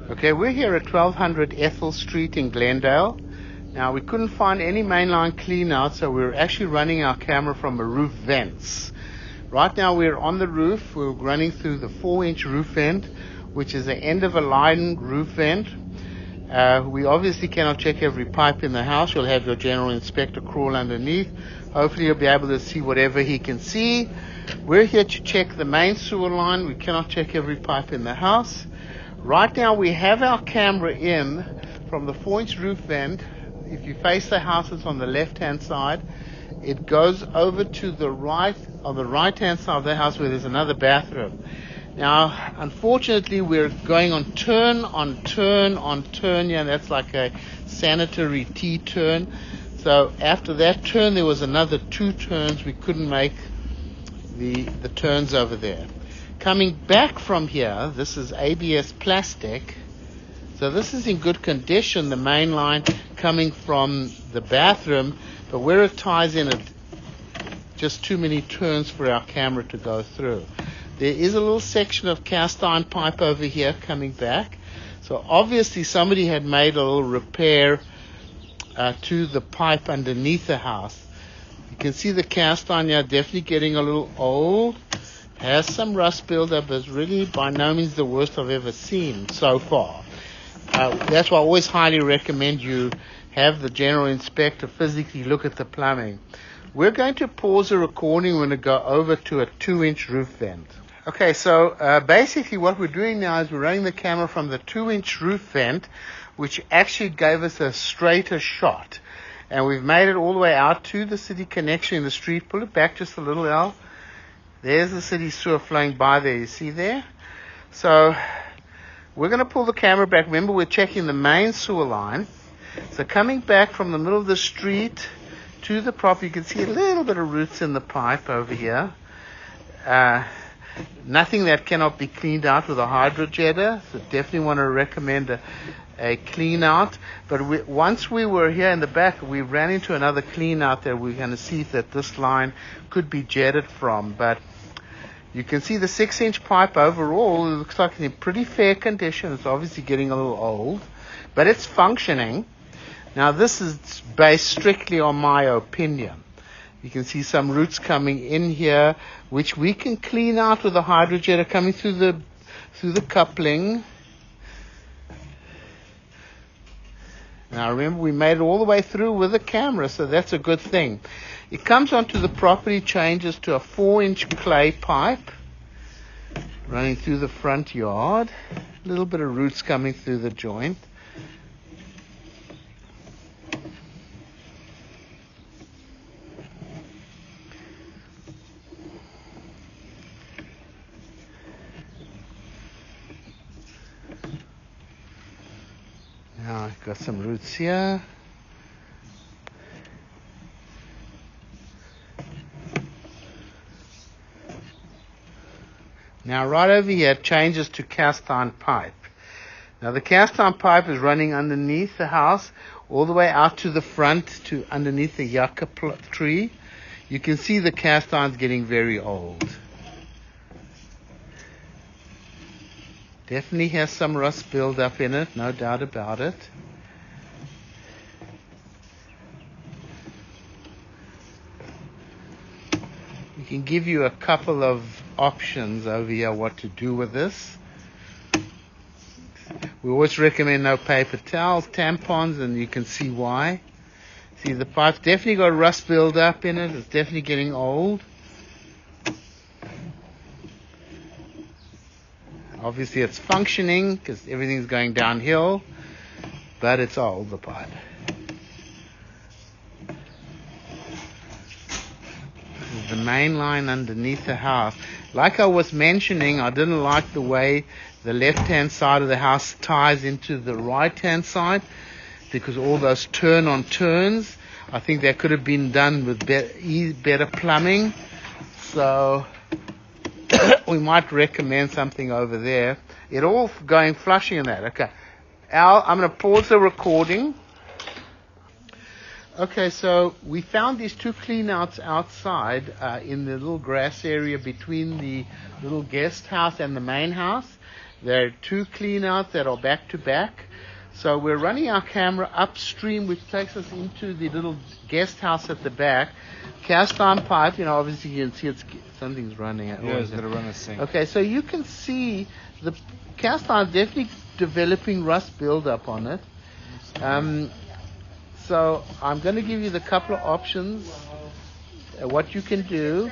Okay, we're here at 1200 Ethel Street in Glendale. Now, we couldn't find any mainline clean out, so we're actually running our camera from a roof vents. Right now, we're on the roof. We're running through the 4-inch roof vent, which is the end of a line roof vent. We obviously cannot check every pipe in the house. You'll have your general inspector crawl underneath. Hopefully, you'll be able to see whatever he can see. We're here to check the main sewer line. We cannot check every pipe in the house. Right now, we have our camera in from the 4-inch roof vent. If you face the house, it's on the left-hand side. It goes over to the right, on the right-hand side of the house where there's another bathroom. Now, unfortunately, we're going on turn, yeah, and that's like a sanitary T-turn. So after that turn, there was another 2 turns. We couldn't make the turns over there. Coming back from here, this is ABS plastic. So this is in good condition, the main line coming from the bathroom, but where it ties in, it just too many turns for our camera to go through. There is a little section of cast iron pipe over here coming back. So obviously somebody had made a little repair to the pipe underneath the house. You can see the cast iron here definitely getting a little old. Has some rust buildup, but it's really by no means the worst I've ever seen so far. That's why I always highly recommend you have the general inspector physically look at the plumbing. We're going to pause the recording. We're going to go over to a 2-inch roof vent. Okay, so basically what we're doing now is we're running the camera from the 2-inch roof vent, which actually gave us a straighter shot. And we've made it all the way out to the city connection in the street. Pull it back just a little, Al. There's the city sewer flowing by there. You see there? So we're going to pull the camera back. Remember, we're checking the main sewer line. So coming back from the middle of the street to the property, you can see a little bit of roots in the pipe over here. Nothing that cannot be cleaned out with a hydrojetter. So definitely want to recommend a clean out. But once we were here in the back, we ran into another clean out that we're going to see that this line could be jetted from. But you can see the 6-inch pipe overall, it looks like it's in pretty fair condition. It's obviously getting a little old, but it's functioning. Now, this is based strictly on my opinion. You can see some roots coming in here, which we can clean out with a hydrojetter coming through the coupling. Now, remember, we made it all the way through with the camera, so that's a good thing. It comes onto the property, changes to a 4-inch clay pipe running through the front yard. A little bit of roots coming through the joint. Now I've got some roots here. Now right over here it changes to cast iron pipe. Now the cast iron pipe is running underneath the house all the way out to the front to underneath the yucca tree. You can see the cast iron's getting very old. Definitely has some rust buildup in it, no doubt about it. We can give you a couple of options over here what to do with this. We always recommend no paper towels, tampons, and you can see why. See, the pipe's definitely got rust buildup in it. It's definitely getting old. Obviously, it's functioning because everything's going downhill, but it's old, the pipe. The main line underneath the house. Like I was mentioning, I didn't like the way the left-hand side of the house ties into the right-hand side because all those turn-on-turns, I think that could have been done with better plumbing. So we might recommend something over there. It all going flushing in that. Okay. Al, I'm going to pause the recording. Okay, so we found these 2 cleanouts outside in the little grass area between the little guest house and the main house. There are 2 cleanouts that are back to back. So we're running our camera upstream, which takes us into the little guest house at the back. Cast iron pipe, obviously you can see something's running. Yeah, it's going to run a sink. Okay, so you can see the cast iron definitely developing rust buildup on it. So I'm going to give you the couple of options, what you can do.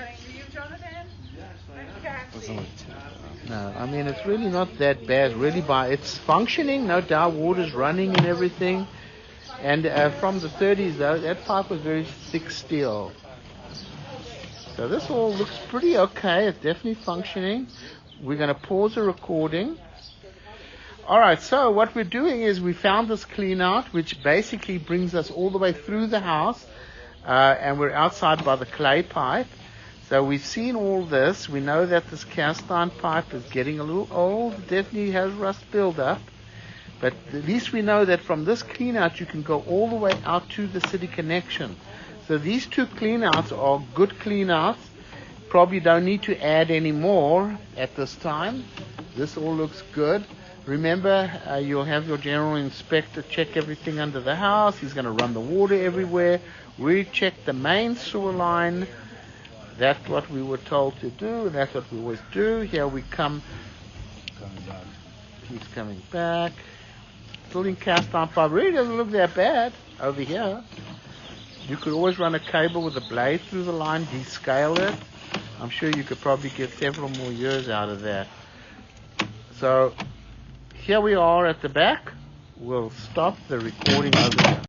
No, I mean, it's really not that bad. Really, it's functioning, no doubt. Water's running and everything. And from the 30s, though, that pipe was very thick steel. So this all looks pretty okay. It's definitely functioning. We're going to pause the recording. All right, so what we're doing is we found this clean out, which basically brings us all the way through the house. And we're outside by the clay pipe. So we've seen all this. We know that this cast iron pipe is getting a little old. It definitely has rust buildup. But at least we know that from this clean out, you can go all the way out to the city connection. So these 2 clean outs are good clean outs. Probably don't need to add any more at this time. This all looks good. Remember, you'll have your general inspector check everything under the house. He's going to run the water everywhere. We check the main sewer line. That's what we were told to do, and that's what we always do. Here we come. Keeps coming back. Still in cast iron pipe. Really doesn't look that bad over here. You could always run a cable with a blade through the line, descale it. I'm sure you could probably get several more years out of that. So here we are at the back. We'll stop the recording over here.